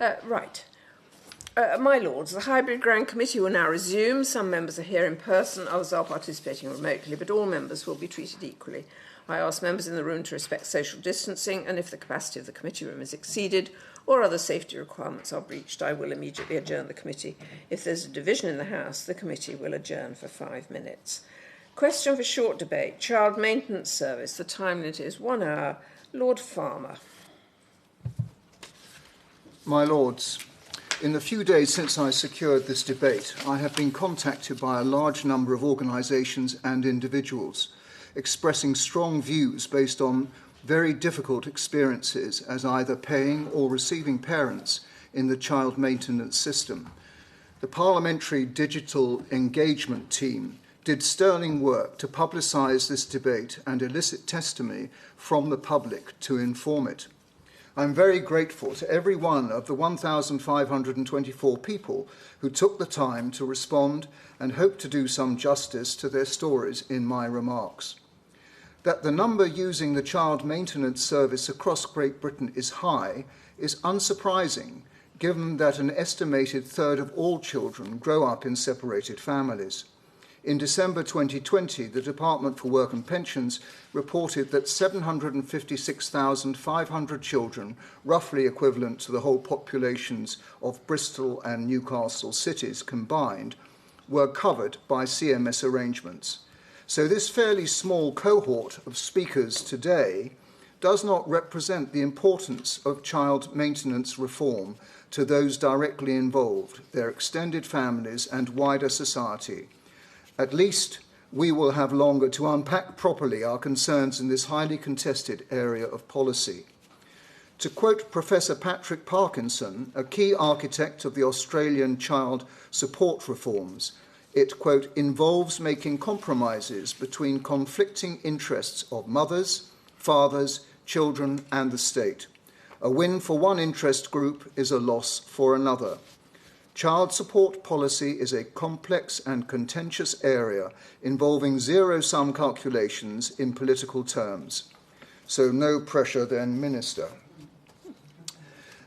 My Lords, the hybrid Grand Committee will now resume. Some members are here in person, others are participating remotely, but all members will be treated equally. I ask members in the room to respect social distancing, and if the capacity of the committee room is exceeded or other safety requirements are breached, I will immediately adjourn the committee. If there's a division in the House, the committee will adjourn for 5 minutes. Question for short debate. Child Maintenance Service. The time limit is 1 hour. Lord Farmer. My Lords, in the few days since I secured this debate, I have been contacted by a large number of organisations and individuals expressing strong views based on very difficult experiences as either paying or receiving parents in the child maintenance system. The Parliamentary Digital Engagement Team did sterling work to publicise this debate and elicit testimony from the public to inform it. I'm very grateful to every one of the 1,524 people who took the time to respond and hope to do some justice to their stories in my remarks. That the number using the child maintenance service across Great Britain is high is unsurprising, given that an estimated third of all children grow up in separated families. In December 2020, the Department for Work and Pensions reported that 756,500 children, roughly equivalent to the whole populations of Bristol and Newcastle cities combined, were covered by CMS arrangements. So this fairly small cohort of speakers today does not represent the importance of child maintenance reform to those directly involved, their extended families and wider society. At least we will have longer to unpack properly our concerns in this highly contested area of policy. To quote Professor Patrick Parkinson, a key architect of the Australian child support reforms, it, quote, involves making compromises between conflicting interests of mothers, fathers, children and the state. A win for one interest group is a loss for another. Child support policy is a complex and contentious area involving zero-sum calculations in political terms. So no pressure then, Minister.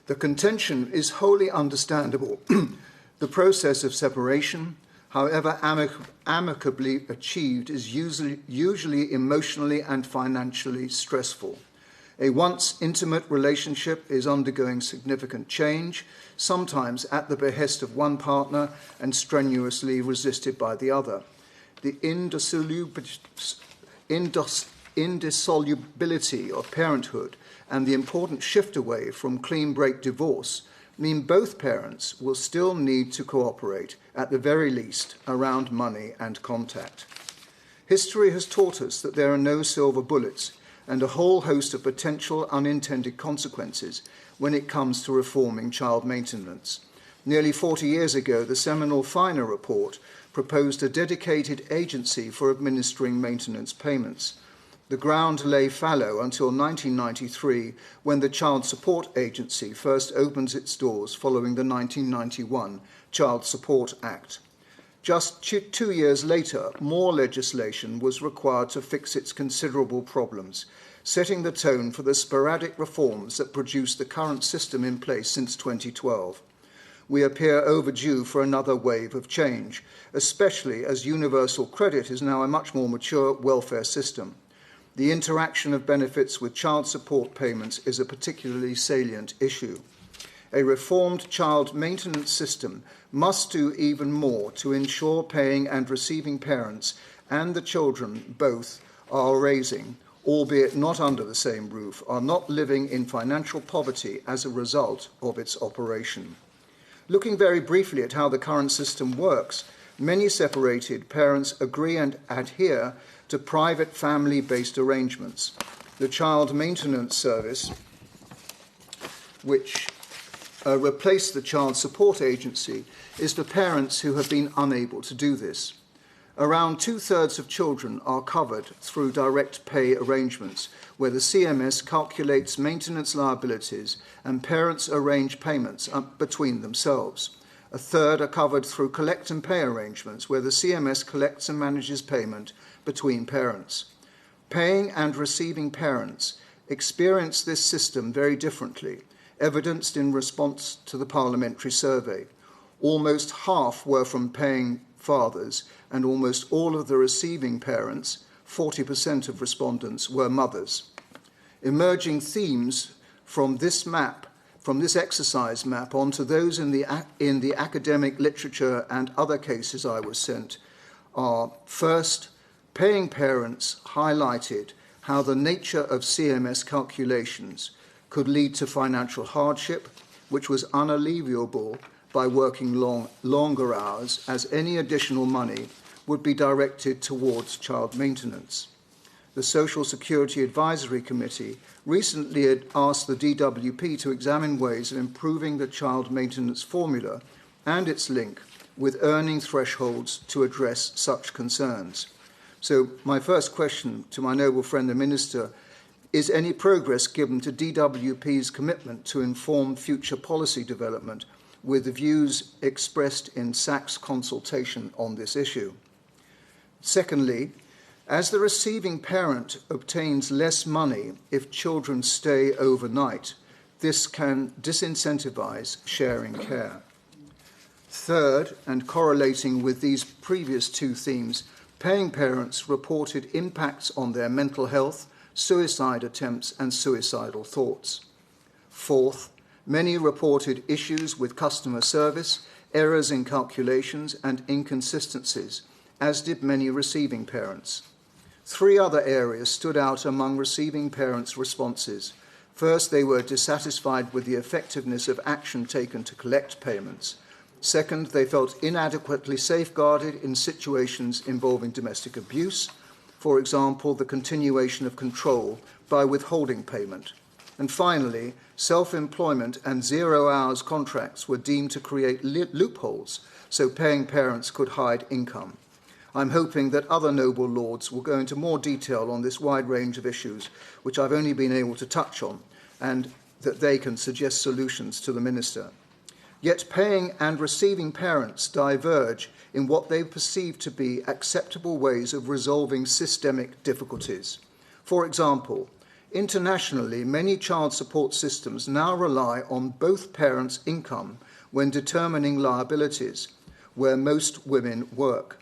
The contention is wholly understandable. The process of separation, however amicably achieved, is usually emotionally and financially stressful. A once intimate relationship is undergoing significant change, sometimes at the behest of one partner and strenuously resisted by the other. The indissolubility of parenthood and the important shift away from clean break divorce mean both parents will still need to cooperate, at the very least, around money and contact. History has taught us that there are no silver bullets and a whole host of potential unintended consequences when it comes to reforming child maintenance. Nearly 40 years ago, the seminal Finer report proposed a dedicated agency for administering maintenance payments. The ground lay fallow until 1993, when the Child Support Agency first opens its doors following the 1991 Child Support Act. Just 2 years later, more legislation was required to fix its considerable problems, setting the tone for the sporadic reforms that produced the current system in place since 2012. We appear overdue for another wave of change, especially as universal credit is now a much more mature welfare system. The interaction of benefits with child support payments is a particularly salient issue. A reformed child maintenance system must do even more to ensure paying and receiving parents and the children both are raising, albeit not under the same roof, are not living in financial poverty as a result of its operation. Looking very briefly at how the current system works, many separated parents agree and adhere to private family-based arrangements. The Child Maintenance Service, which replaced the Child Support Agency, is for parents who have been unable to do this. Around 2/3 of children are covered through direct pay arrangements, where the CMS calculates maintenance liabilities and parents arrange payments between themselves. A third are covered through collect and pay arrangements, where the CMS collects and manages payment between parents. Paying and receiving parents experience this system very differently. evidenced in response to the parliamentary survey. Almost half were from paying fathers, and almost all of the receiving parents, 40% of respondents, were mothers. Emerging themes from this exercise map onto those in the academic literature and other cases I was sent are, first, paying parents highlighted how the nature of CMS calculations could lead to financial hardship, which was unalleviable by working longer hours, as any additional money would be directed towards child maintenance. The Social Security Advisory Committee recently had asked the DWP to examine ways of improving the child maintenance formula and its link with earning thresholds to address such concerns. So my first question to my noble friend the Minister, is any progress given to DWP's commitment to inform future policy development with the views expressed in SAC's consultation on this issue? Secondly, as the receiving parent obtains less money if children stay overnight, this can disincentivize sharing care. Third, and correlating with these previous two themes, paying parents reported impacts on their mental health, suicide attempts, and suicidal thoughts. Fourth, many reported issues with customer service, errors in calculations, and inconsistencies, as did many receiving parents. Three other areas stood out among receiving parents' responses. First, they were dissatisfied with the effectiveness of action taken to collect payments. Second, they felt inadequately safeguarded in situations involving domestic abuse, for example, the continuation of control by withholding payment. And finally, self-employment and 0 hours contracts were deemed to create loopholes so paying parents could hide income. I'm hoping that other noble lords will go into more detail on this wide range of issues, which I've only been able to touch on, and that they can suggest solutions to the Minister. Yet paying and receiving parents diverge in what they perceive to be acceptable ways of resolving systemic difficulties. For example, internationally, many child support systems now rely on both parents' income when determining liabilities, where most women work.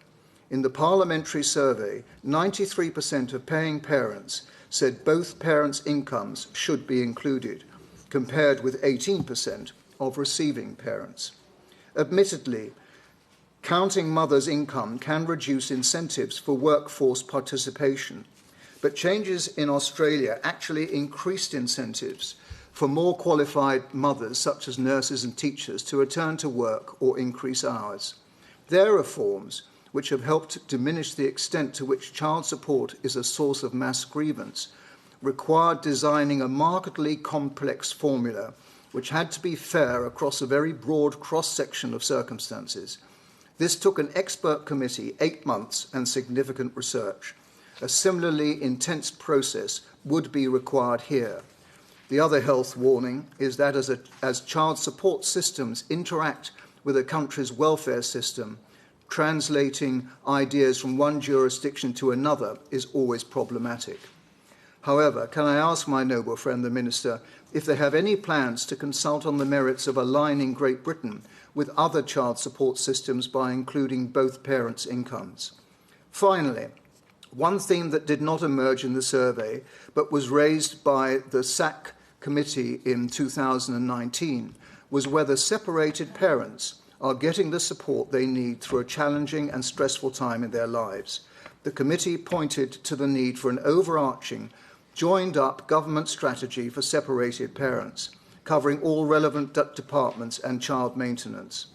In the parliamentary survey, 93% of paying parents said both parents' incomes should be included, compared with 18% of receiving parents. Admittedly, counting mothers' income can reduce incentives for workforce participation, but changes in Australia actually increased incentives for more qualified mothers, such as nurses and teachers, to return to work or increase hours. Their reforms, which have helped diminish the extent to which child support is a source of mass grievance, required designing a markedly complex formula which had to be fair across a very broad cross-section of circumstances. This took an expert committee 8 months and significant research. A similarly intense process would be required here. The other health warning is that as child support systems interact with a country's welfare system, translating ideas from one jurisdiction to another is always problematic. However, can I ask my noble friend the Minister if they have any plans to consult on the merits of aligning Great Britain with other child support systems by including both parents' incomes? Finally, one theme that did not emerge in the survey but was raised by the SAC committee in 2019 was whether separated parents are getting the support they need through a challenging and stressful time in their lives. The committee pointed to the need for an overarching, joined-up government strategy for separated parents, covering all relevant departments and child maintenance.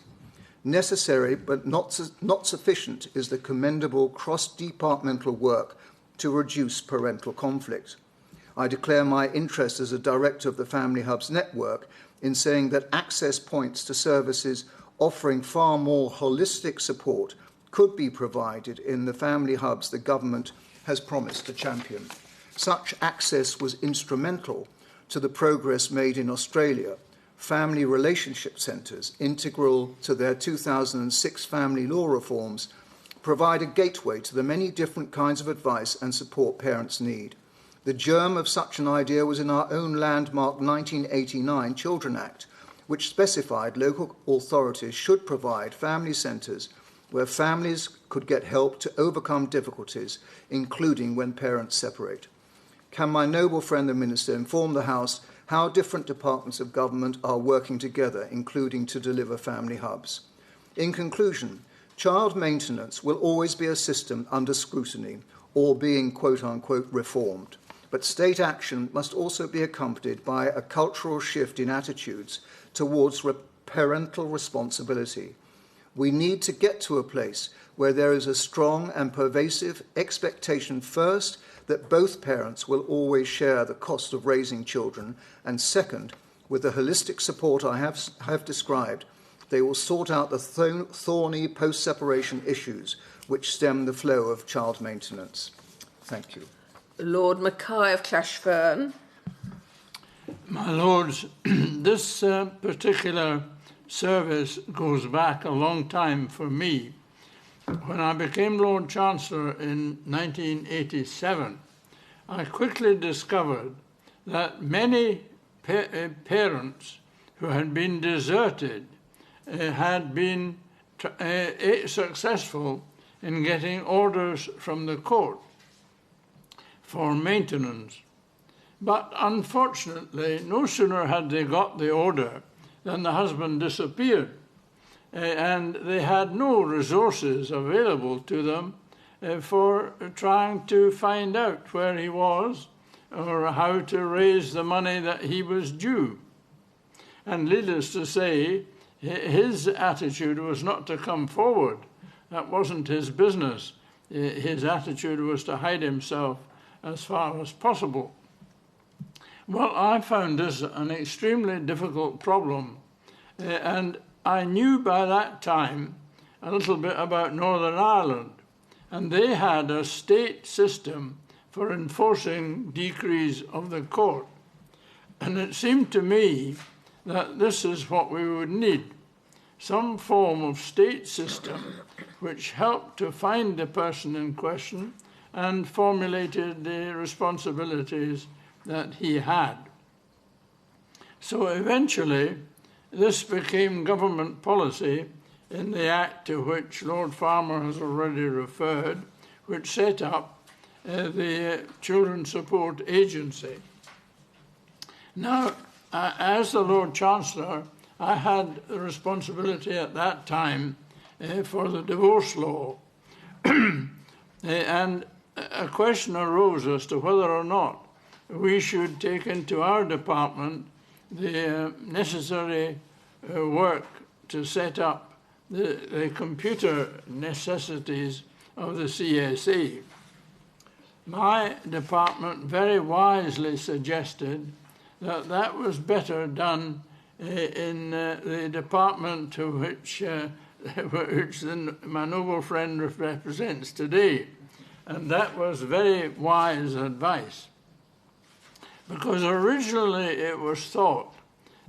Necessary but not sufficient is the commendable cross-departmental work to reduce parental conflict. I declare my interest as a director of the Family Hubs network in saying that access points to services offering far more holistic support could be provided in the family hubs the government has promised to champion. Such access was instrumental to the progress made in Australia. Family relationship centres, integral to their 2006 family law reforms, provide a gateway to the many different kinds of advice and support parents need. The germ of such an idea was in our own landmark 1989 Children Act, which specified local authorities should provide family centres where families could get help to overcome difficulties, including when parents separate. Can my noble friend the Minister inform the House how different departments of government are working together, including to deliver family hubs? In conclusion, child maintenance will always be a system under scrutiny or being quote-unquote reformed. But state action must also be accompanied by a cultural shift in attitudes towards parental responsibility. We need to get to a place where there is a strong and pervasive expectation, first, that both parents will always share the cost of raising children, and second, with the holistic support I have described, they will sort out the thorny post-separation issues which stem the flow of child maintenance. Thank you. Lord Mackay of Clashfern. My Lords, this particular service goes back a long time for me. When I became Lord Chancellor in 1987, I quickly discovered that many parents who had been deserted had been successful in getting orders from the court for maintenance. But unfortunately, no sooner had they got the order than the husband disappeared, and they had no resources available to them for trying to find out where he was or how to raise the money that he was due. And needless to say, his attitude was not to come forward. That wasn't his business. His attitude was to hide himself as far as possible. Well, I found this an extremely difficult problem, and I knew by that time a little bit about Northern Ireland, and they had a state system for enforcing decrees of the court. And it seemed to me that this is what we would need, some form of state system which helped to find the person in question and formulated the responsibilities that he had. So eventually, this became government policy in the Act to which Lord Farmer has already referred, which set up the Children's Support Agency. Now, as the Lord Chancellor, I had the responsibility at that time for the divorce law. And a question arose as to whether or not we should take into our department the necessary work to set up the computer necessities of the CSA. My department very wisely suggested that that was better done in the department to which my noble friend represents today. And that was very wise advice. Because originally it was thought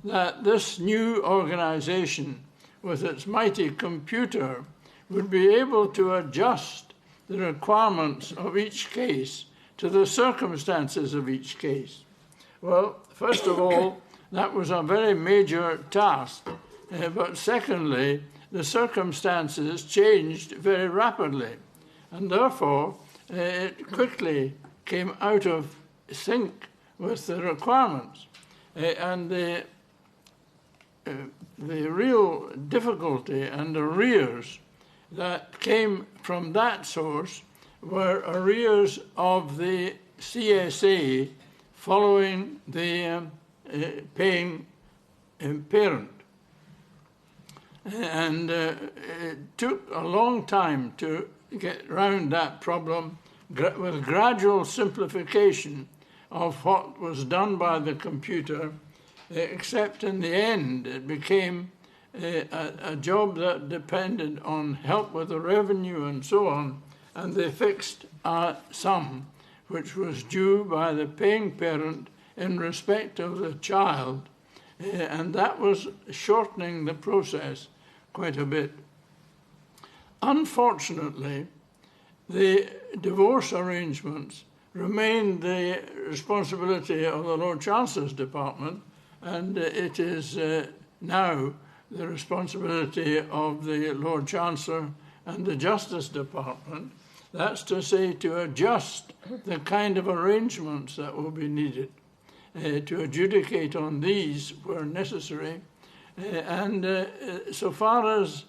that this new organization with its mighty computer would be able to adjust the requirements of each case to the circumstances of each case. Well, first of all, that was a very major task, but secondly, the circumstances changed very rapidly, and therefore it quickly came out of sync with the requirements. And the real difficulty and arrears that came from that source were arrears of the CSA following the paying parent. And it took a long time to get round that problem with gradual simplification of what was done by the computer, except in the end it became a job that depended on help with the revenue and so on, and they fixed a sum which was due by the paying parent in respect of the child, and that was shortening the process quite a bit. Unfortunately, the divorce arrangements remained the responsibility of the Lord Chancellor's Department, and it is now the responsibility of the Lord Chancellor and the Justice Department. That's to say, to adjust the kind of arrangements that will be needed, to adjudicate on these where necessary. So far as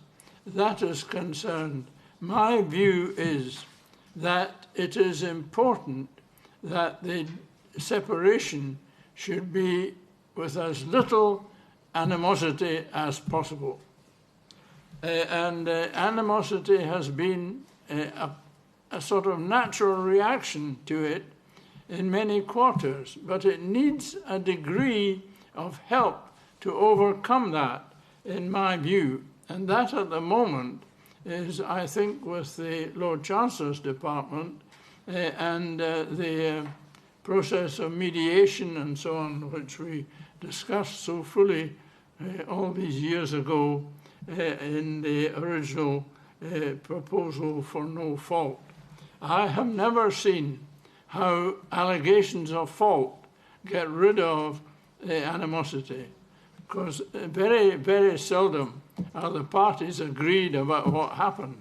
that is concerned, my view is that it is important that the separation should be with as little animosity as possible. Animosity has been a sort of natural reaction to it in many quarters, but it needs a degree of help to overcome that, in my view. And that at the moment is, I think, with the Lord Chancellor's Department and the process of mediation and so on, which we discussed so fully all these years ago in the original proposal for no fault. I have never seen how allegations of fault get rid of animosity, because very, very seldom are the parties agreed about what happened.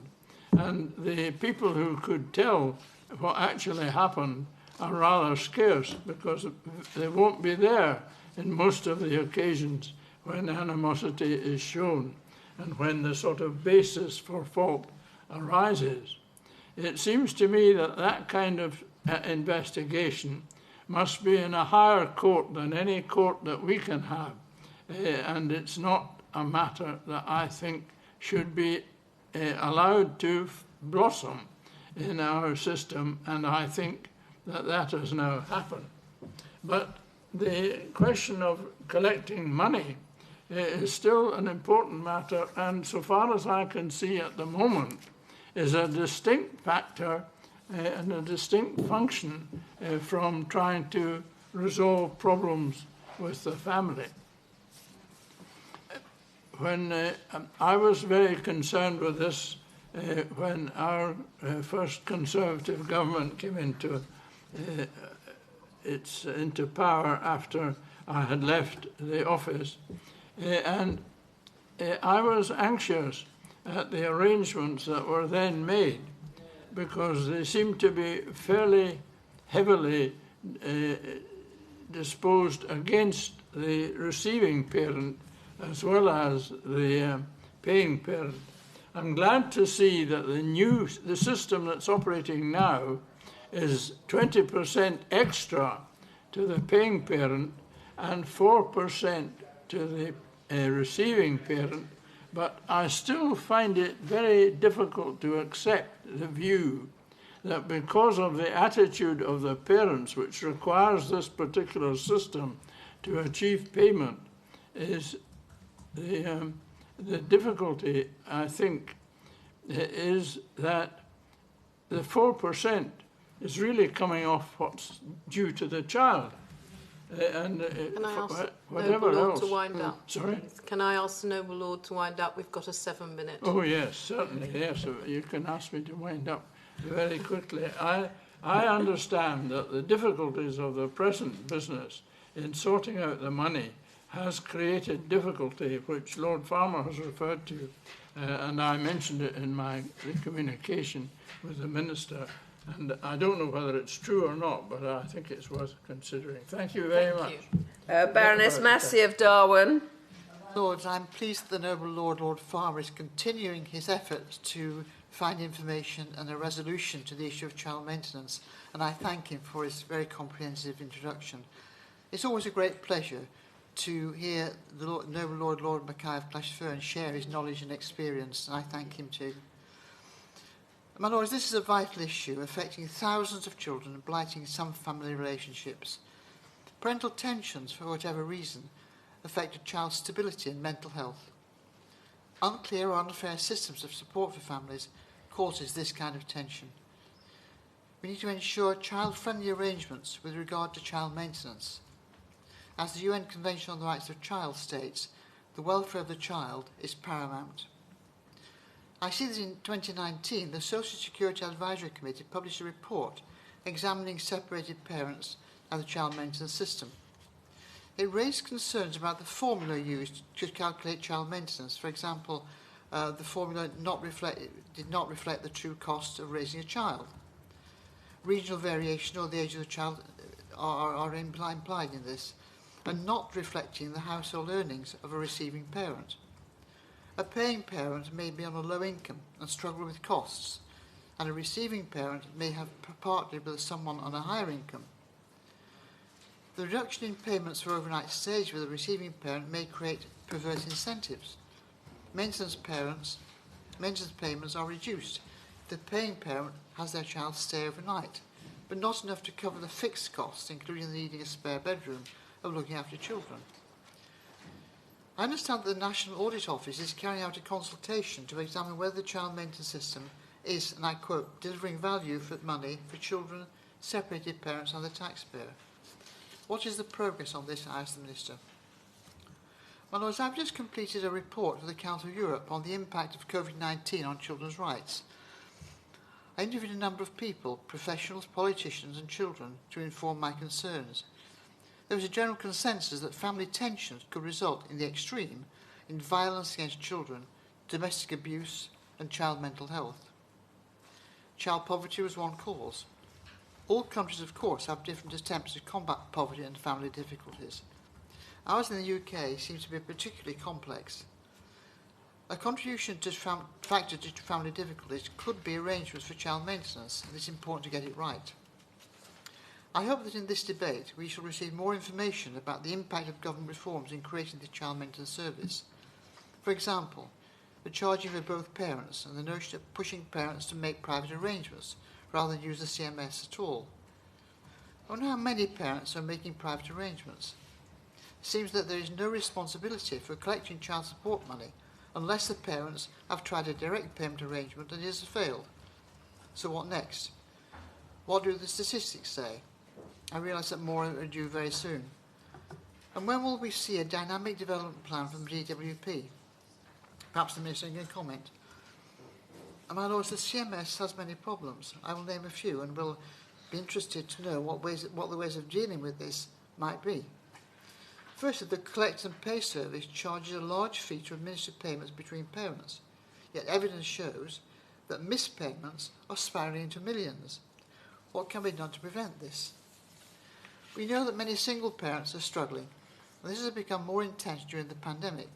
And the people who could tell what actually happened are rather scarce, because they won't be there in most of the occasions when animosity is shown and when the sort of basis for fault arises. It seems to me that that kind of investigation must be in a higher court than any court that we can have. And it's not a matter that I think should be allowed to blossom in our system, and I think that that has now happened. But the question of collecting money is still an important matter, and so far as I can see at the moment, is a distinct factor and a distinct function from trying to resolve problems with the family. When I was very concerned with this when our first Conservative government came into power after I had left the office, and I was anxious at the arrangements that were then made, because they seemed to be fairly heavily disposed against the receiving parent as well as the paying parent. I'm glad to see that the system that's operating now is 20% extra to the paying parent and 4% to the receiving parent, but I still find it very difficult to accept the view that because of the attitude of the parents, which requires this particular system to achieve payment, is the difficulty, I think, is that the 4% is really coming off what's due to the child. And Can I ask whatever Noble Lord else. to wind up? Sorry? Can I ask the Noble Lord to wind up? We've got a 7-minute. Oh, yes, certainly, yes. You can ask me to wind up very quickly. I understand that the difficulties of the present business in sorting out the money has created difficulty, which Lord Farmer has referred to, and I mentioned it in my communication with the Minister. And I don't know whether it's true or not, but I think it's worth considering. Thank you very much. Baroness Massey of Darwin. Lords, I'm pleased that the Noble Lord, Lord Farmer, is continuing his efforts to find information and a resolution to the issue of child maintenance, and I thank him for his very comprehensive introduction. It's always a great pleasure to hear the Noble Lord, Lord Mackay of Plashfern share his knowledge and experience, and I thank him too. My Lords, this is a vital issue affecting thousands of children and blighting some family relationships. Parental tensions, for whatever reason, affect a child's stability and mental health. Unclear or unfair systems of support for families causes this kind of tension. We need to ensure child-friendly arrangements with regard to child maintenance. As the UN Convention on the Rights of the Child states, the welfare of the child is paramount. I see that in 2019, the Social Security Advisory Committee published a report examining separated parents and the child maintenance system. It raised concerns about the formula used to calculate child maintenance. For example, the formula did not reflect the true cost of raising a child. Regional variation or the age of the child are implied in this, and not reflecting the household earnings of a receiving parent. A paying parent may be on a low income and struggle with costs, and a receiving parent may have partnered with someone on a higher income. The reduction in payments for overnight stays with a receiving parent may create perverse incentives. Maintenance payments are reduced if the paying parent has their child stay overnight, but not enough to cover the fixed costs, including needing a spare bedroom, of looking after children. I understand that the National Audit Office is carrying out a consultation to examine whether the child maintenance system is, and I quote, delivering value for money for children, separated parents and the taxpayer. What is the progress on this? I asked the Minister. My Lords, I've just completed a report for the Council of Europe on the impact of COVID-19 on children's rights. I interviewed a number of people, professionals, politicians and children, to inform my concerns. There was a general consensus that family tensions could result in the extreme in violence against children, domestic abuse and child mental health. Child poverty was one cause. All countries, of course, have different attempts to combat poverty and family difficulties. Ours in the UK seems to be particularly complex. A contribution to factor to family difficulties could be arrangements for child maintenance, and it's important to get it right. I hope that in this debate we shall receive more information about the impact of government reforms in creating the child maintenance service. For example, the charging for both parents and the notion of pushing parents to make private arrangements rather than use the CMS at all. I wonder how many parents are making private arrangements. It seems that there is no responsibility for collecting child support money unless the parents have tried a direct payment arrangement and it has failed. So what next? What do the statistics say? I realise that more are due very soon. And when will we see a dynamic development plan from the DWP? Perhaps the Minister can comment. And my Lords, the CMS has many problems. I will name a few and will be interested to know what the ways of dealing with this might be. Firstly, the Collect and Pay service charges a large fee to administer payments between parents, yet evidence shows that missed payments are spiralling into millions. What can be done to prevent this? We know that many single parents are struggling, and this has become more intense during the pandemic.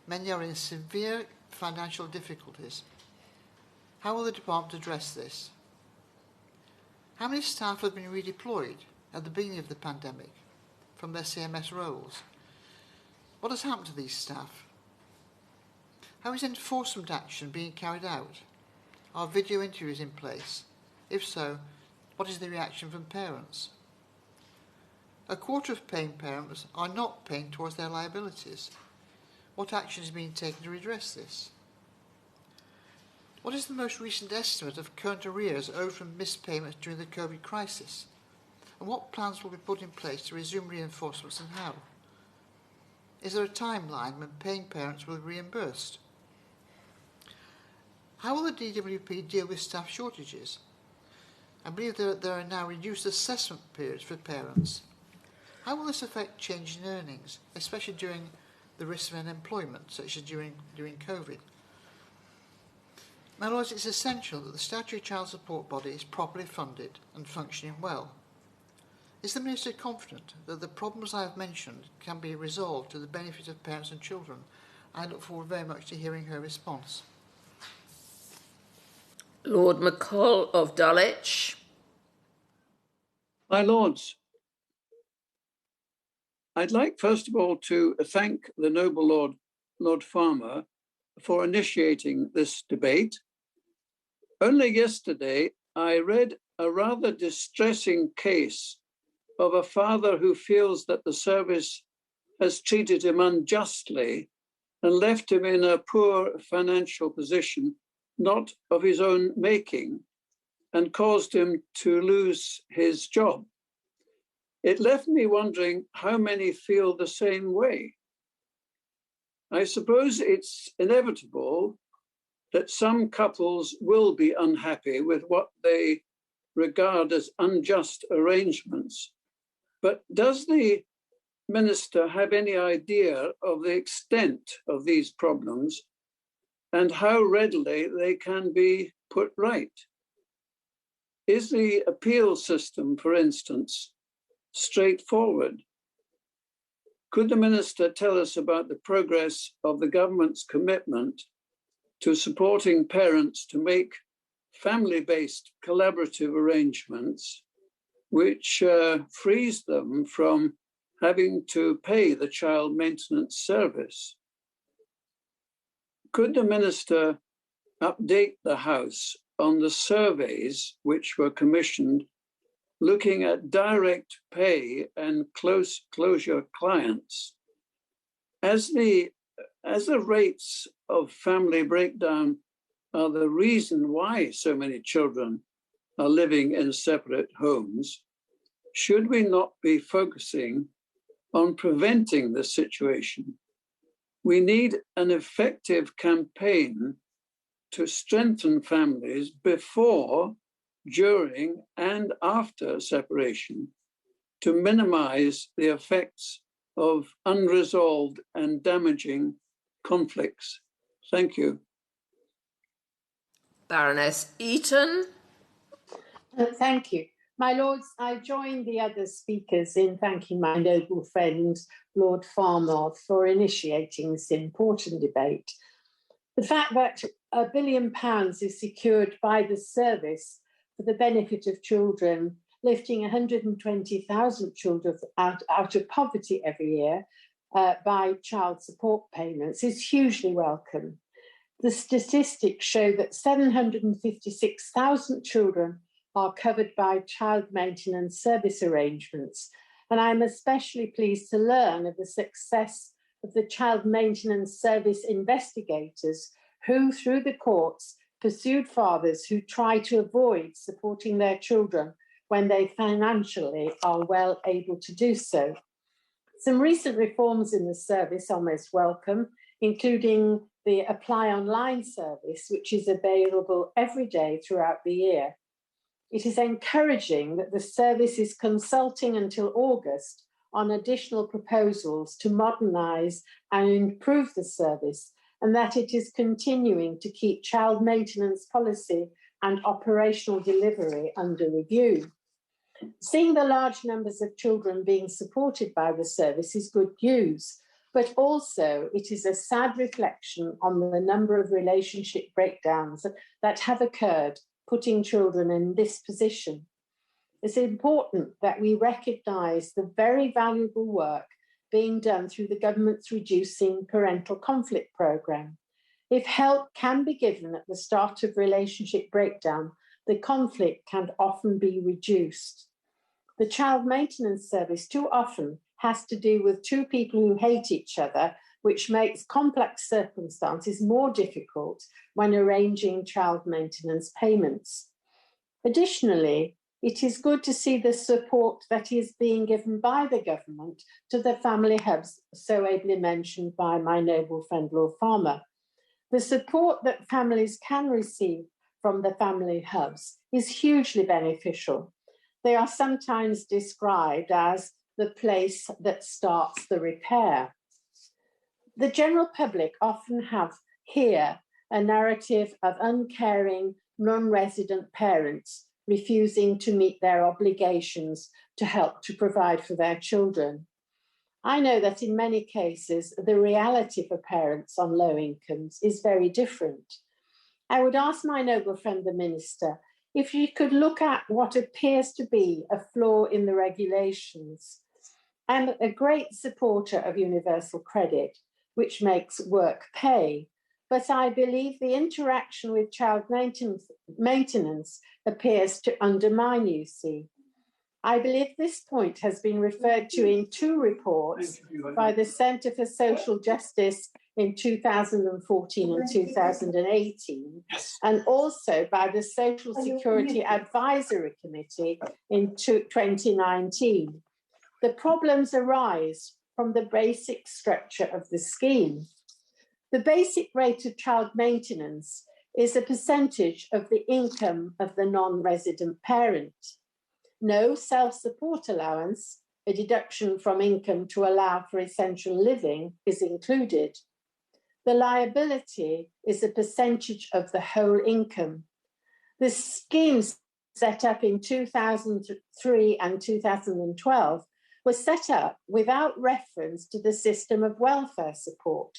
Many are in severe financial difficulties. How will the Department address this? How many staff have been redeployed at the beginning of the pandemic from their CMS roles? What has happened to these staff? How is enforcement action being carried out? Are video interviews in place? If so, what is the reaction from parents? A quarter of paying parents are not paying towards their liabilities. What action is being taken to redress this? What is the most recent estimate of current arrears owed from missed payments during the COVID crisis? And what plans will be put in place to resume reinforcements and how? Is there a timeline when paying parents will be reimbursed? How will the DWP deal with staff shortages? I believe that there are now reduced assessment periods for parents. How will this affect change in earnings, especially during the risk of unemployment, such as during COVID? My Lords, it's essential that the statutory child support body is properly funded and functioning well. Is the Minister confident that the problems I have mentioned can be resolved to the benefit of parents and children? I look forward very much to hearing her response. Lord McCall of Dulwich. My Lords, I'd like first of all to thank the noble Lord Farmer for initiating this debate. Only yesterday, I read a rather distressing case of a father who feels that the service has treated him unjustly and left him in a poor financial position, not of his own making, and caused him to lose his job. It left me wondering how many feel the same way. I suppose it's inevitable that some couples will be unhappy with what they regard as unjust arrangements, but does the Minister have any idea of the extent of these problems and how readily they can be put right? Is the appeal system, for instance, straightforward? Could the Minister tell us about the progress of the government's commitment to supporting parents to make family-based collaborative arrangements which frees them from having to pay the child maintenance service? Could the Minister update the House on the surveys which were commissioned looking at direct pay and close closure clients? As the rates of family breakdown are the reason why so many children are living in separate homes, should we not be focusing on preventing this situation? We need an effective campaign to strengthen families before, during, and after separation to minimize the effects of unresolved and damaging conflicts. Thank you. Baroness Eaton. Thank you. My Lords, I join the other speakers in thanking my noble friend, Lord Farmer, for initiating this important debate. The fact that £1 billion is secured by the service for the benefit of children, lifting 120,000 children out of poverty every year by child support payments, is hugely welcome. The statistics show that 756,000 children are covered by child maintenance service arrangements. And I'm especially pleased to learn of the success of the child maintenance service investigators who, through the courts, pursued fathers who try to avoid supporting their children when they financially are well able to do so. Some recent reforms in the service are most welcome, including the Apply Online service, which is available every day throughout the year. It is encouraging that the service is consulting until August on additional proposals to modernise and improve the service, and that it is continuing to keep child maintenance policy and operational delivery under review. Seeing the large numbers of children being supported by the service is good news, but also it is a sad reflection on the number of relationship breakdowns that have occurred, putting children in this position. It's important that we recognise the very valuable work being done through the government's Reducing Parental Conflict programme. If help can be given at the start of relationship breakdown, the conflict can often be reduced. The child maintenance service too often has to do with two people who hate each other, which makes complex circumstances more difficult when arranging child maintenance payments. Additionally, it is good to see the support that is being given by the government to the family hubs, so ably mentioned by my noble friend Lord Farmer. The support that families can receive from the family hubs is hugely beneficial. They are sometimes described as the place that starts the repair. The general public often hear a narrative of uncaring, non-resident parents refusing to meet their obligations to help to provide for their children. I know that in many cases, the reality for parents on low incomes is very different. I would ask my noble friend, the Minister, if you could look at what appears to be a flaw in the regulations. I'm a great supporter of universal credit, which makes work pay, but I believe the interaction with child maintenance appears to undermine UC. I believe this point has been referred to in two reports by the Centre for Social Justice in 2014 and 2018, and also by the Social Security Advisory Committee in 2019. The problems arise from the basic structure of the scheme. The basic rate of child maintenance is a percentage of the income of the non-resident parent. No self-support allowance, a deduction from income to allow for essential living, is included. The liability is a percentage of the whole income. The schemes set up in 2003 and 2012 were set up without reference to the system of welfare support.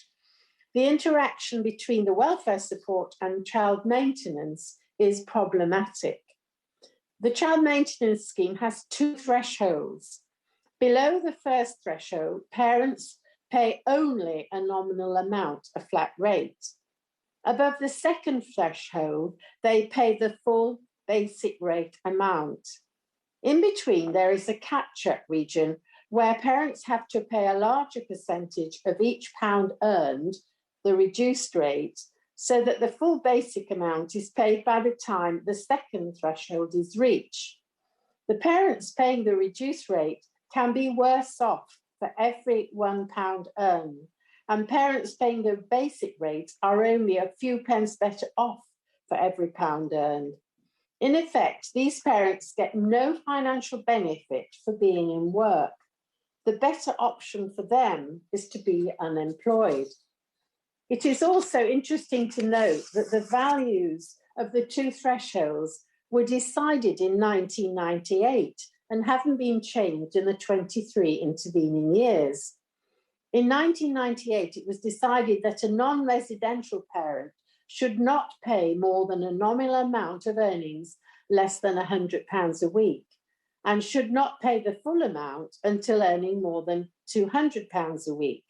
The interaction between the welfare support and child maintenance is problematic. The child maintenance scheme has two thresholds. Below the first threshold, parents pay only a nominal amount, a flat rate. Above the second threshold, they pay the full basic rate amount. In between, there is a catch-up region where parents have to pay a larger percentage of each pound earned, the reduced rate, so that the full basic amount is paid by the time the second threshold is reached. The parents paying the reduced rate can be worse off for every £1 earned, and parents paying the basic rate are only a few pence better off for every pound earned. In effect, these parents get no financial benefit for being in work. The better option for them is to be unemployed. It is also interesting to note that the values of the two thresholds were decided in 1998 and haven't been changed in the 23 intervening years. In 1998, it was decided that a non-residential parent should not pay more than a nominal amount of earnings less than £100 a week and should not pay the full amount until earning more than £200 a week.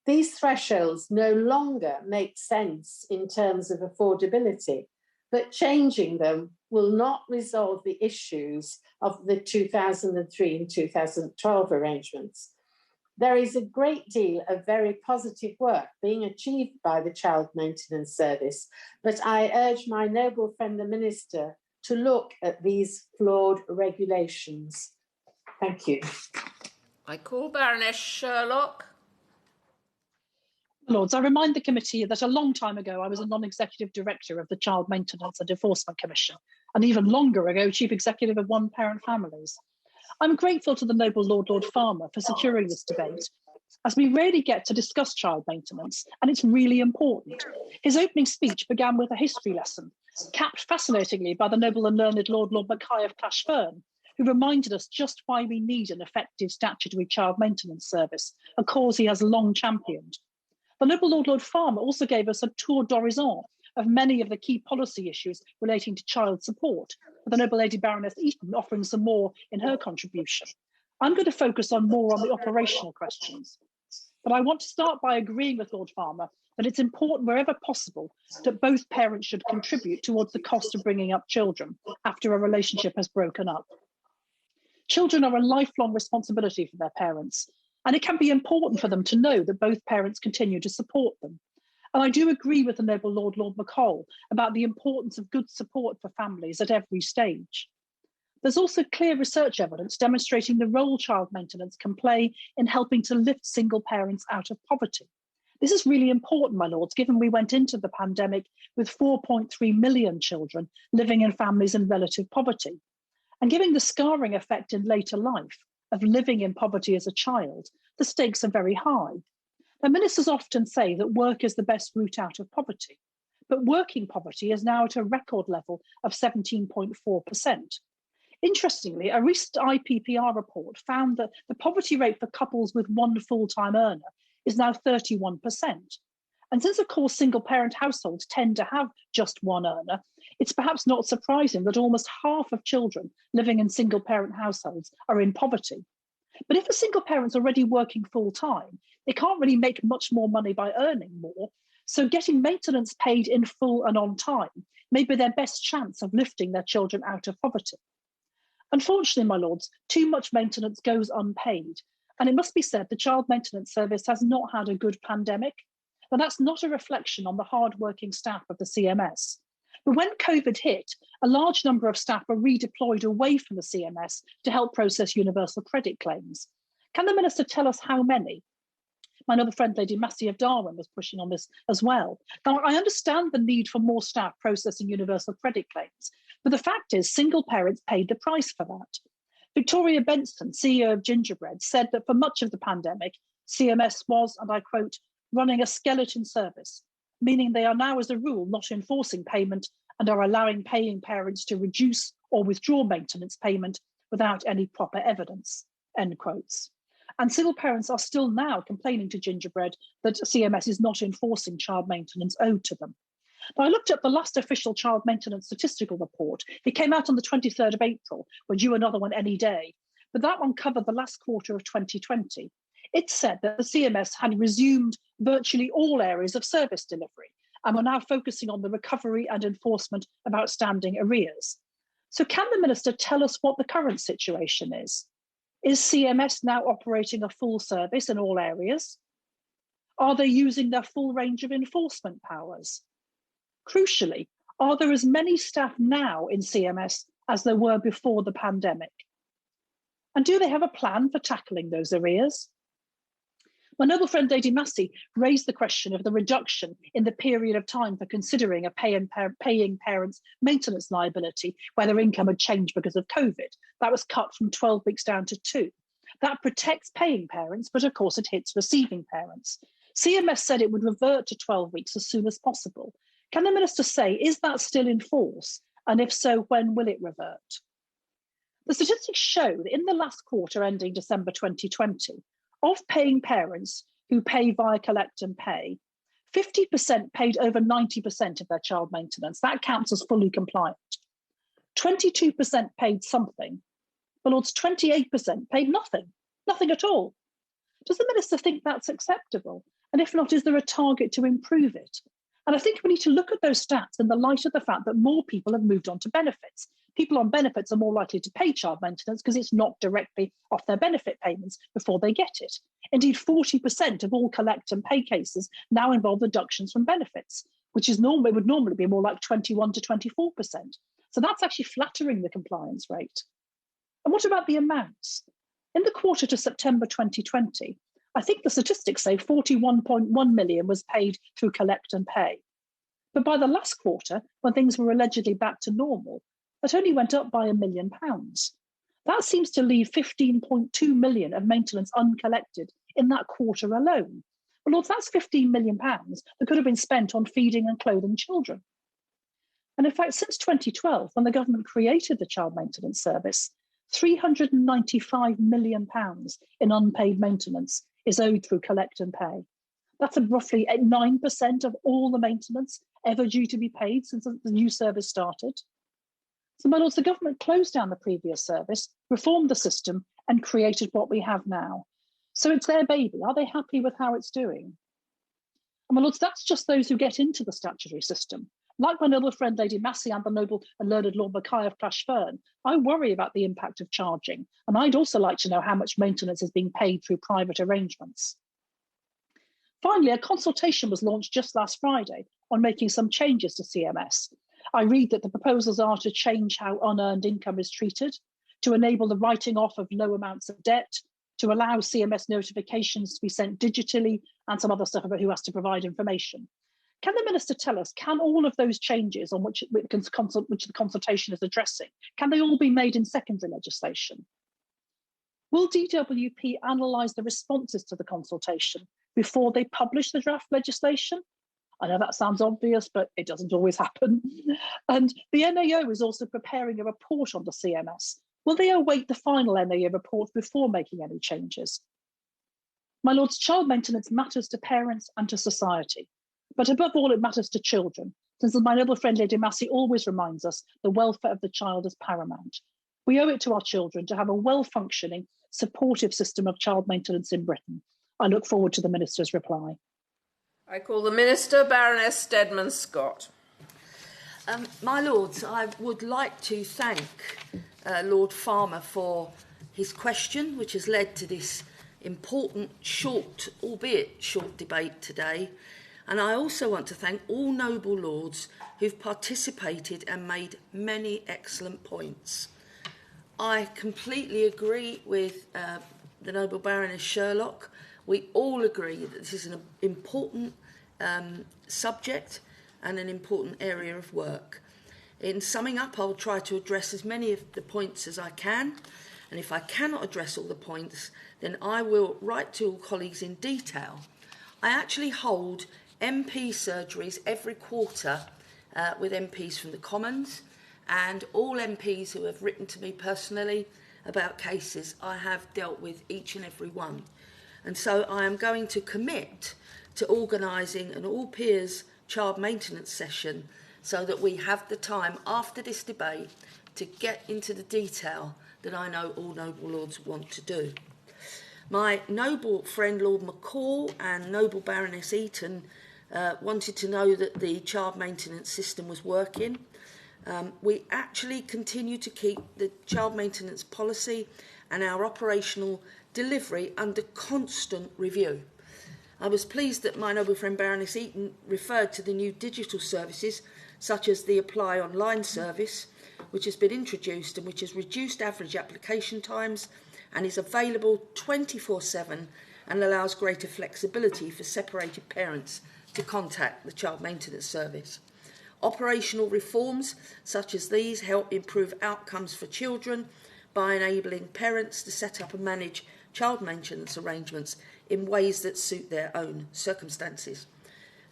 These thresholds no longer make sense in terms of affordability, but changing them will not resolve the issues of the 2003 and 2012 arrangements. There is a great deal of very positive work being achieved by the Child Maintenance Service, but I urge my noble friend the Minister to look at these flawed regulations. Thank you. I call Baroness Sherlock. Lords, I remind the committee that a long time ago I was a non-executive director of the Child Maintenance and Enforcement Commission, and even longer ago chief executive of one-parent families. I'm grateful to the noble Lord Farmer for securing this debate, as we rarely get to discuss child maintenance, and it's really important. His opening speech began with a history lesson, capped fascinatingly by the noble and learned Lord Mackay of Clashfern, who reminded us just why we need an effective statutory child maintenance service, a cause he has long championed. The noble Lord Farmer also gave us a tour d'horizon of many of the key policy issues relating to child support, with the noble Lady Baroness Eaton offering some more in her contribution. I'm going to focus on more on the operational questions. But I want to start by agreeing with Lord Farmer that it's important wherever possible that both parents should contribute towards the cost of bringing up children after a relationship has broken up. Children are a lifelong responsibility for their parents, and it can be important for them to know that both parents continue to support them. And I do agree with the noble Lord McCall about the importance of good support for families at every stage. There's also clear research evidence demonstrating the role child maintenance can play in helping to lift single parents out of poverty. This is really important, my lords, given we went into the pandemic with 4.3 million children living in families in relative poverty. And given the scarring effect in later life of living in poverty as a child, the stakes are very high. Now, ministers often say that work is the best route out of poverty, but working poverty is now at a record level of 17.4%. Interestingly, a recent IPPR report found that the poverty rate for couples with one full-time earner is now 31%. And since, of course, single-parent households tend to have just one earner, it's perhaps not surprising that almost half of children living in single-parent households are in poverty. But if a single parent's already working full-time, they can't really make much more money by earning more, so getting maintenance paid in full and on time may be their best chance of lifting their children out of poverty. Unfortunately, my lords, too much maintenance goes unpaid, and it must be said the Child Maintenance Service has not had a good pandemic, and that's not a reflection on the hard-working staff of the CMS. But when COVID hit, a large number of staff were redeployed away from the CMS to help process universal credit claims. Can the Minister tell us how many? My noble friend Lady Massey of Darwin was pushing on this as well. Now, I understand the need for more staff processing universal credit claims, but the fact is single parents paid the price for that. Victoria Benson, CEO of Gingerbread, said that for much of the pandemic, CMS was, and I quote, running a skeleton service, meaning they are now, as a rule, not enforcing payment and are allowing paying parents to reduce or withdraw maintenance payment without any proper evidence, end quotes. And single parents are still now complaining to Gingerbread that CMS is not enforcing child maintenance owed to them. Now, I looked at the last official child maintenance statistical report. It came out on the 23rd of April. We're due another one any day. But that one covered the last quarter of 2020. It said that the CMS had resumed virtually all areas of service delivery and were now focusing on the recovery and enforcement of outstanding arrears. So can the Minister tell us what the current situation is? Is CMS now operating a full service in all areas? Are they using their full range of enforcement powers? Crucially, are there as many staff now in CMS as there were before the pandemic? And do they have a plan for tackling those arrears? My noble friend Lady Massey raised the question of the reduction in the period of time for considering a paying parent's maintenance liability where their income had changed because of COVID. That was cut from 12 weeks down to 2. That protects paying parents, but of course it hits receiving parents. CMS said it would revert to 12 weeks as soon as possible. Can the Minister say, is that still in force? And if so, when will it revert? The statistics show that in the last quarter ending December 2020, of paying parents who pay via collect and pay, 50% paid over 90% of their child maintenance. That counts as fully compliant. 22% paid something, but Lord's 28% paid nothing at all. Does the Minister think that's acceptable? And if not, is there a target to improve it? And I think we need to look at those stats in the light of the fact that more people have moved on to benefits. People on benefits are more likely to pay child maintenance because it's not directly off their benefit payments before they get it. Indeed, 40% of all collect and pay cases now involve deductions from benefits, which would normally be more like 21 to 24%. So that's actually flattering the compliance rate. And what about the amounts? In the quarter to September 2020, I think the statistics say 41.1 million was paid through collect and pay. But by the last quarter, when things were allegedly back to normal, that only went up by £1 million. That seems to leave 15.2 million of maintenance uncollected in that quarter alone. Well, Lord, that's £15 million that could have been spent on feeding and clothing children. And in fact, since 2012, when the government created the Child Maintenance Service, £395 million in unpaid maintenance is owed through collect and pay. That's roughly 9% of all the maintenance ever due to be paid since the new service started. So, my lords, the government closed down the previous service, reformed the system, and created what we have now. So it's their baby. Are they happy with how it's doing? And my lords, that's just those who get into the statutory system. Like my noble friend Lady Massey and the noble and learned Lord Mackay of Clashfern, I worry about the impact of charging. And I'd also like to know how much maintenance is being paid through private arrangements. Finally, a consultation was launched just last Friday on making some changes to CMS. I read that the proposals are to change how unearned income is treated, to enable the writing off of low amounts of debt, to allow CMS notifications to be sent digitally, and some other stuff about who has to provide information. Can the Minister tell us, can all of those changes on which the consultation is addressing, can they all be made in secondary legislation? Will DWP analyse the responses to the consultation before they publish the draft legislation? I know that sounds obvious, but it doesn't always happen. And the NAO is also preparing a report on the CMS. Will they await the final NAO report before making any changes? My lords, child maintenance matters to parents and to society, but above all, it matters to children, since my noble friend Lady Massey always reminds us the welfare of the child is paramount. We owe it to our children to have a well-functioning, supportive system of child maintenance in Britain. I look forward to the Minister's reply. I call the Minister, Baroness Stedman-Scott. My Lords, I would like to thank Lord Farmer for his question, which has led to this important, short, albeit short debate today. And I also want to thank all noble lords who've participated and made many excellent points. I completely agree with the noble Baroness Sherlock We all agree that this is an important subject and an important area of work. In summing up, I'll try to address as many of the points as I can, and if I cannot address all the points, then I will write to all colleagues in detail. I actually hold MP surgeries every quarter with MPs from the Commons, and all MPs who have written to me personally about cases, I have dealt with each and every one. And so I am going to commit to organising an all-peers child maintenance session so that we have the time after this debate to get into the detail that I know all noble lords want to do. My noble friend Lord McCall and noble Baroness Eaton wanted to know that the child maintenance system was working. We actually continue to keep the child maintenance policy and our operational delivery under constant review. I was pleased that my noble friend Baroness Eaton referred to the new digital services, such as the Apply Online service, which has been introduced and which has reduced average application times and is available 24/7 and allows greater flexibility for separated parents to contact the child maintenance service. Operational reforms such as these help improve outcomes for children by enabling parents to set up and manage child maintenance arrangements in ways that suit their own circumstances.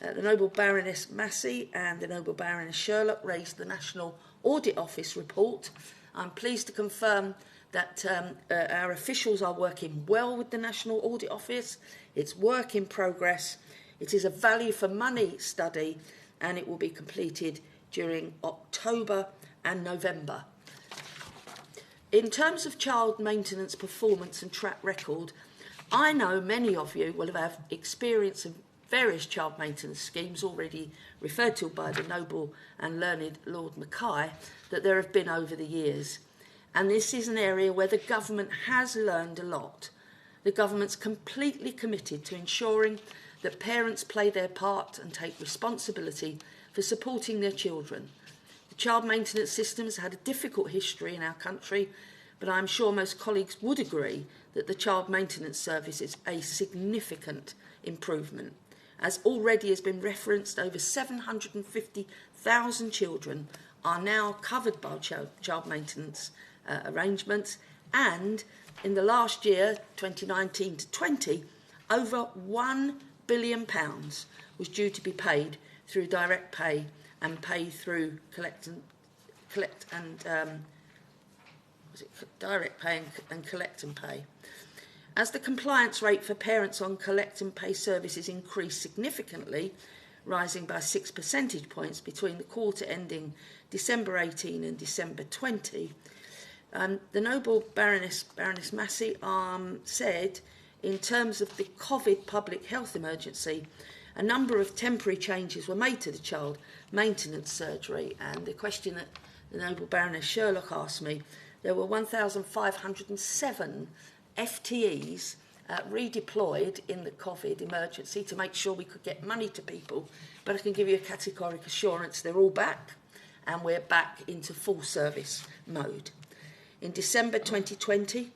The Noble Baroness Massey and the Noble Baroness Sherlock raised the National Audit Office report. I'm pleased to confirm that our officials are working well with the National Audit Office. It's work in progress. It is a value for money study and it will be completed during October and November. In terms of child maintenance performance and track record, I know many of you will have experience of various child maintenance schemes already referred to by the noble and learned Lord Mackay that there have been over the years. And this is an area where the government has learned a lot. The government's completely committed to ensuring that parents play their part and take responsibility for supporting their children. The child maintenance system has had a difficult history in our country, but I'm sure most colleagues would agree that the child maintenance service is a significant improvement. As already has been referenced, over 750,000 children are now covered by child maintenance arrangements, and in the last year, 2019 to 20, over £1 billion was due to be paid through direct pay and pay through direct pay and collect and pay. As the compliance rate for parents on collect and pay services increased significantly, rising by 6 percentage points between the quarter ending December 18 and December 20, the noble Baroness Massey said, in terms of the COVID public health emergency, a number of temporary changes were made to the child maintenance surgery, and the question that the noble Baroness Sherlock asked me, there were 1,507 FTEs redeployed in the COVID emergency to make sure we could get money to people, but I can give you a categorical assurance they're all back and we're back into full service mode. In December 2020,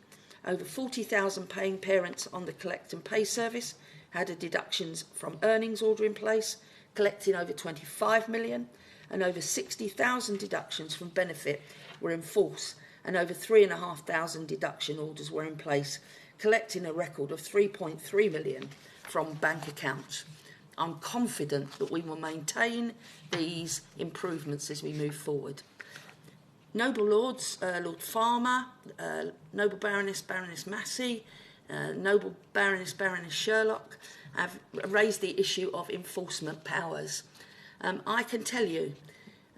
over 40,000 paying parents on the collect and pay service had a deductions from earnings order in place, collecting over 25 million, and over 60,000 deductions from benefit were in force, and over 3,500 deduction orders were in place, collecting a record of 3.3 million from bank accounts. I'm confident that we will maintain these improvements as we move forward. Noble Lords, Lord Farmer, Noble Baroness Massey, Noble Baroness Sherlock have raised the issue of enforcement powers. I can tell you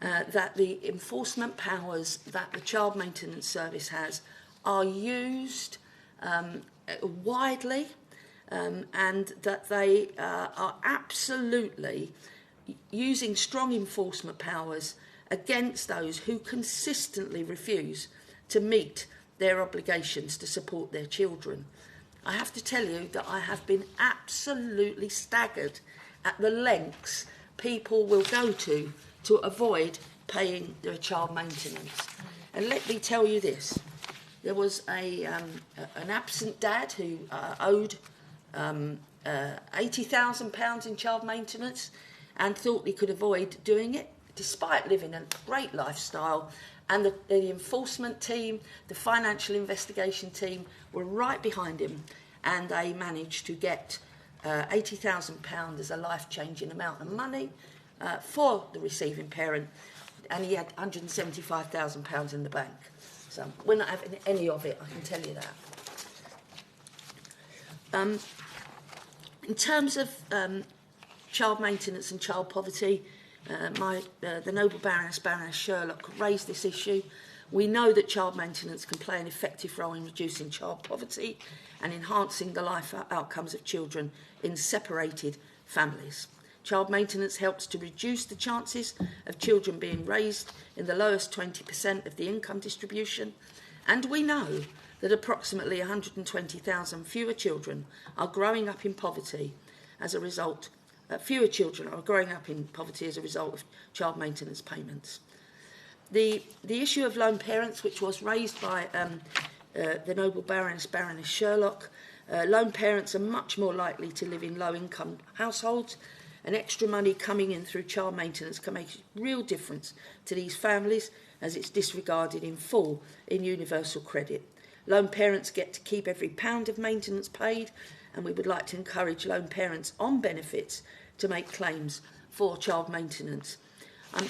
that the enforcement powers that the Child Maintenance Service has are used widely and that they are absolutely using strong enforcement powers against those who consistently refuse to meet their obligations to support their children. I have to tell you that I have been absolutely staggered at the lengths people will go to avoid paying their child maintenance. And let me tell you this, there was an absent dad who owed £80,000 in child maintenance and thought he could avoid doing it, despite living a great lifestyle. And the enforcement team, the financial investigation team were right behind him, and they managed to get £80,000 as a life-changing amount of money for the receiving parent, and he had £175,000 in the bank. So we're not having any of it, I can tell you that. In terms of child maintenance and child poverty, the Noble Baroness Sherlock raised this issue. We know that child maintenance can play an effective role in reducing child poverty and enhancing the life outcomes of children in separated families. Child maintenance helps to reduce the chances of children being raised in the lowest 20% of the income distribution, and we know that approximately 120,000 fewer children are growing up in poverty as a result. Fewer children are growing up in poverty as a result of child maintenance payments. The issue of lone parents, which was raised by the Noble Baroness Sherlock, lone parents are much more likely to live in low-income households, and extra money coming in through child maintenance can make a real difference to these families, as it's disregarded in full in universal credit. Lone parents get to keep every pound of maintenance paid, and we would like to encourage lone parents on benefits to make claims for child maintenance.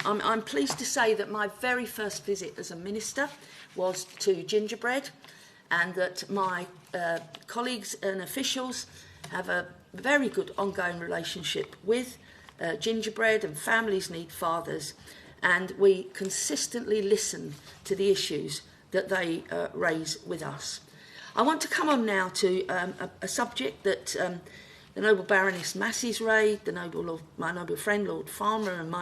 I'm pleased to say that my very first visit as a minister was to Gingerbread, and that my colleagues and officials have a very good ongoing relationship with Gingerbread, and families need fathers, and we consistently listen to the issues that they raise with us. I want to come on now to a subject that the Noble Baroness Massey's raised, my noble friend Lord Farmer, and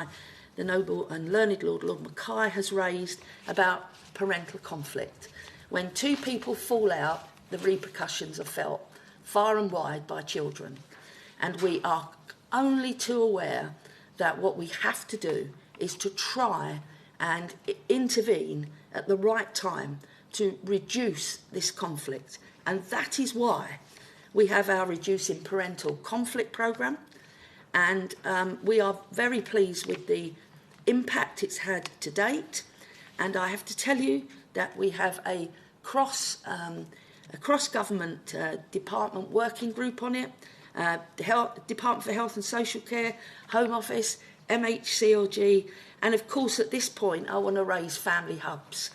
the noble and learned Lord Mackay has raised about parental conflict. When two people fall out, the repercussions are felt far and wide by children, and we are only too aware that what we have to do is to try and intervene at the right time to reduce this conflict, and that is why we have our Reducing Parental Conflict programme, and we are very pleased with the impact it's had to date. And I have to tell you that we have a cross-government department working group on it, the Department for Health and Social Care, Home Office, MHCLG, and of course at this point I want to raise family hubs.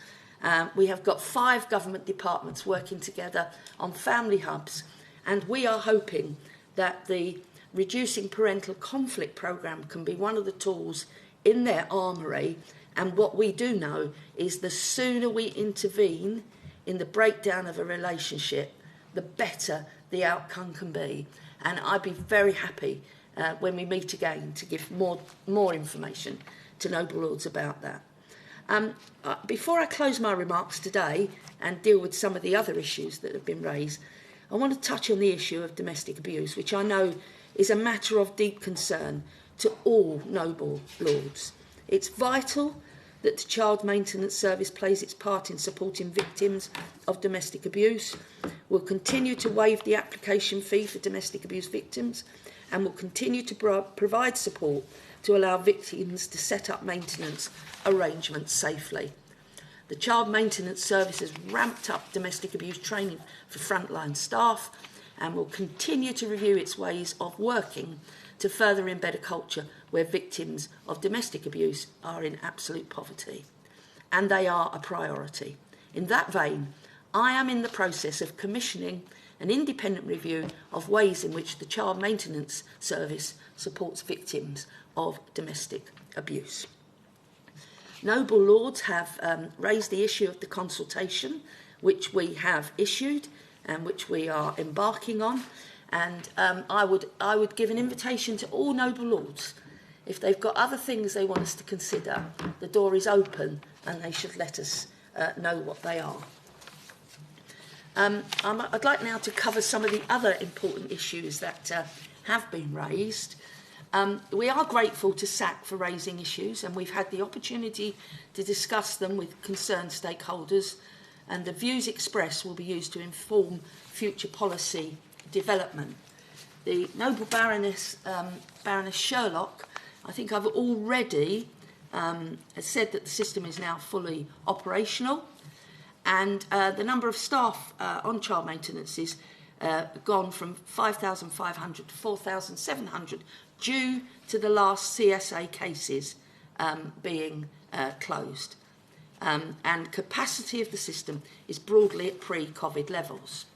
We have got 5 government departments working together on family hubs, and we are hoping that the Reducing Parental Conflict programme can be one of the tools in their armoury. And what we do know is the sooner we intervene in the breakdown of a relationship, the better the outcome can be. And I'd be very happy when we meet again to give more information to Noble Lords about that. Before I close my remarks today and deal with some of the other issues that have been raised, I want to touch on the issue of domestic abuse, which I know is a matter of deep concern to all Noble Lords. It's vital that the Child Maintenance Service plays its part in supporting victims of domestic abuse. We'll continue to waive the application fee for domestic abuse victims, and will continue to provide support to allow victims to set up maintenance arrangements safely. The Child Maintenance Service has ramped up domestic abuse training for frontline staff, and will continue to review its ways of working to further embed a culture where victims of domestic abuse are in absolute poverty. And they are a priority. In that vein, I am in the process of commissioning an independent review of ways in which the Child Maintenance Service supports victims of domestic abuse. Noble Lords have raised the issue of the consultation, which we have issued and which we are embarking on. And I would give an invitation to all Noble Lords. If they've got other things they want us to consider, the door is open and they should let us know what they are. I'd like now to cover some of the other important issues that have been raised. We are grateful to SAC for raising issues, and we've had the opportunity to discuss them with concerned stakeholders, and the views expressed will be used to inform future policy development. the noble Baroness Sherlock, I think I've already said that the system is now fully operational, and the number of staff on child maintenance is gone from 5,500 to 4,700 due to the last CSA cases being closed. And capacity of the system is broadly at pre-COVID levels.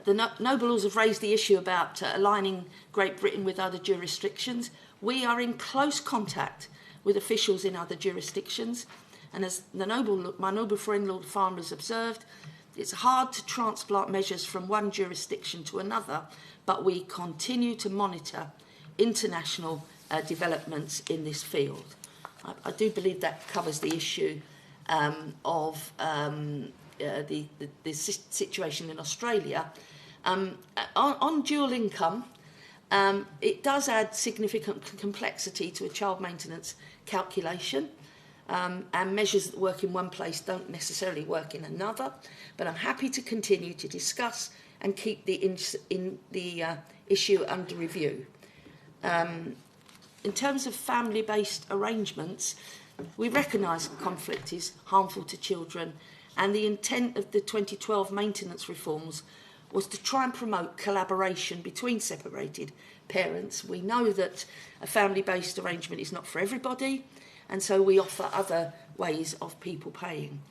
The Noble Lords have raised the issue about aligning Great Britain with other jurisdictions. We are in close contact with officials in other jurisdictions, and as my noble friend Lord Farmer has observed, it's hard to transplant measures from one jurisdiction to another, but we continue to monitor international developments in this field. I do believe that covers the issue of the situation in Australia. On dual income, it does add significant complexity to a child maintenance calculation, and measures that work in one place don't necessarily work in another, but I'm happy to continue to discuss and keep the issue under review. In terms of family-based arrangements, we recognise conflict is harmful to children, and the intent of the 2012 maintenance reforms was to try and promote collaboration between separated parents. We know that a family-based arrangement is not for everybody, and so we offer other ways of people paying.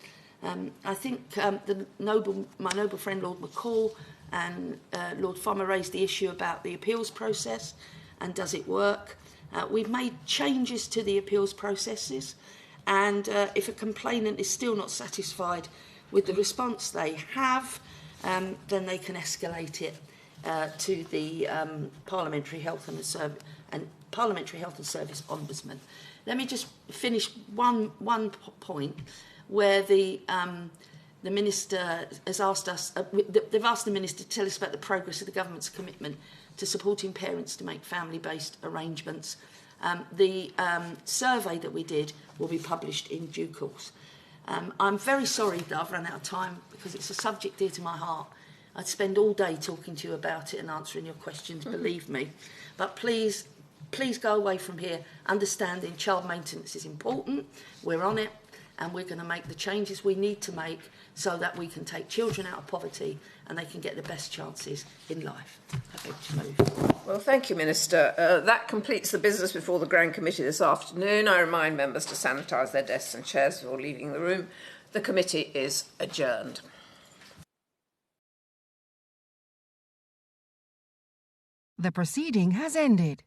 I think my noble friend Lord McCall and Lord Farmer raised the issue about the appeals process and does it work. We've made changes to the appeals processes, and if a complainant is still not satisfied with the response they have, then they can escalate it to the Parliamentary Health and Service Ombudsman. Let me just finish one point where the Minister has asked us, they've asked the Minister to tell us about the progress of the government's commitment to supporting parents to make family-based arrangements. The survey that we did will be published in due course. I'm very sorry that I've run out of time because it's a subject dear to my heart. I'd spend all day talking to you about it and answering your questions, believe me. But please go away from here understanding child maintenance is important, we're on it, and we're going to make the changes we need to make so that we can take children out of poverty and they can get the best chances in life. Happy to move. Well, thank you, Minister. That completes the business before the Grand Committee this afternoon. I remind members to sanitise their desks and chairs before leaving the room. The committee is adjourned. The proceeding has ended.